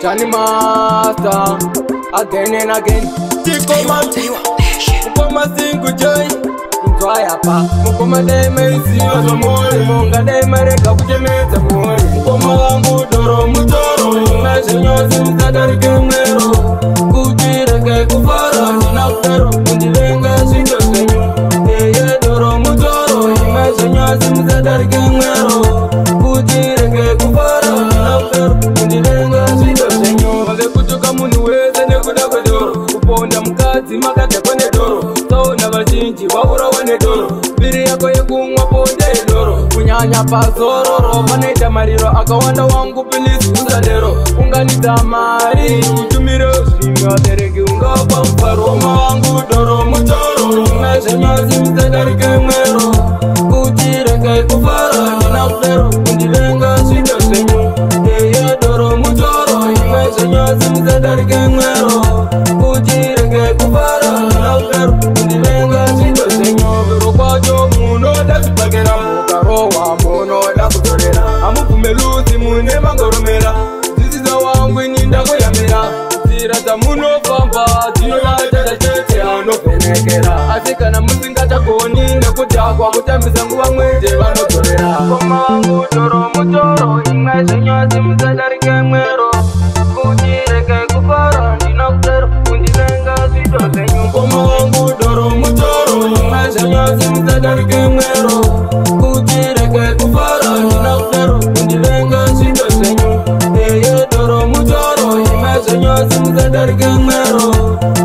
Johnny Master, again and again. Mukoma singu joy, mtwaya pa. Mukoma deme siyo zo mori, munga deme reka kutemeza mori. Mukoma wangu doro mutoro, imeshe nyozi mzadari kemero. Kujireke kufara, ninakutero, kundilenga shindo senyo. Eye doro mutoro, imeshe nyozi mzadari kemero. Kujireke kufara, ninakutero, kundilenga shindo senyo. Wale kutuka muni weze nekuda doro, uponda mkazi makate kwenye doro. Sauna vajinji wahura wane doro, biri yako yekumwa ponde doro. Kunyanya pasororo, maneta mariro, akawanda wangu pilisi uzadero. Unganita mari, utumire usinga tereki unga pamparo. Uma wangu doro mutoro, umeshe nyozi mzadari kemero. Kujireke kufara, ninakutero, kundilenga shindo senyo. Eye doro mutoro, umeshe nyozi mzadari kemero. Kujireke kufara, ninakutero, kundilenga shindo senyo. Vero kwajo muno da supagera, mukarowa muno da kutorera. Amukumeluzi mune mangoromera, ziziza wangu ininda kuyamera. Zirata muno famba, zino lata chete ano penekera. Asika na muzinga chakoni, nekutakwa kutamiza nguwa mwete vanotorera. Koma wangu doro mutoro, imeshe nyozi mzadari kemero. Kujireke kufara, ninakutero, kundilenga shindo senyo. Koma wangu doro mutoro, imeshe nyozi mzadari kemero. Kujireke kufara, ninakutero, kundilenga shindo senyo. Eye doro mutoro, imeshe nyozi mzadari kemero.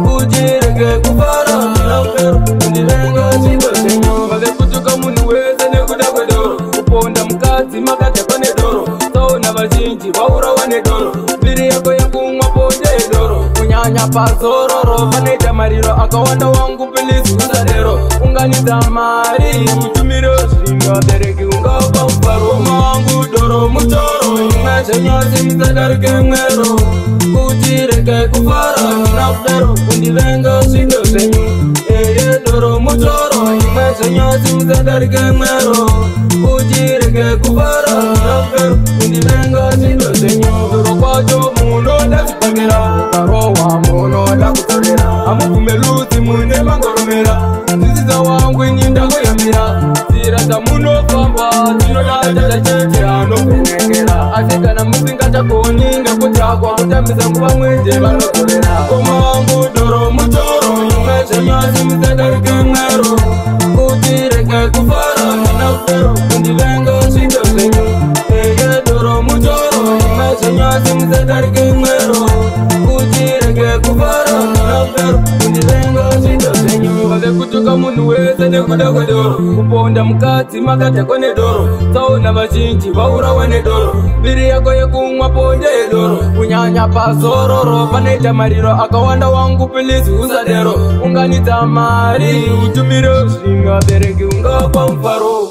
Kujireke kufara, ninakutero, kundilenga shindo senyo. Wale kutuka muni weze nekuda doro, uponda mkazi makate kwenye doro. Sauna vajinji wahura wane doro, biri yako yekumwa ponde doro. Kunyanya pasororo, maneta mariro, akawanda wangu pilisi uzadero. Unganita mari, utumire usinga tereki unga pamparo. Uma wangu doro mutoro, imeshe nyozi mzadari kemero. Kujireke kufara, ninakutero, kundilenga shindo senyo. Eye doro mutoro, imeshe nyozi mzadari kemero. Kujireke kufara, ninakutero, kundilenga shindo senyo. Vero kwajo muno da supagera, mukarowa muno da kutorera. Amukumeluzi mune mangoromera, ziziza wangu ininda kuyamera. Zirata muno famba, zino lata chete ano penekera. Asika na muzinga chakoni, nekutakwa kutamiza nguwa mwete vanotorera. Koma wangu doro mutoro, imeshe nyozi mzadari kemero. Kujireke kufara, ninakutero, kundilenga shindo senyo. Eye doro mutoro, imeshe nyozi mzadari kemero. Kujireke kufara, ninakutero, kundilenga shindo senyo. Wale kutuka munu weze nekuda doro, uponda mkazi makate kwenye doro. Sauna vajinji wahura wane doro, biri yako yekumwa ponde doro. Kunyanya pasororo, paneta mariro, akawanda wangu pilisi uzadero. Unganita mari, utumire usinga tereki unga pamparo.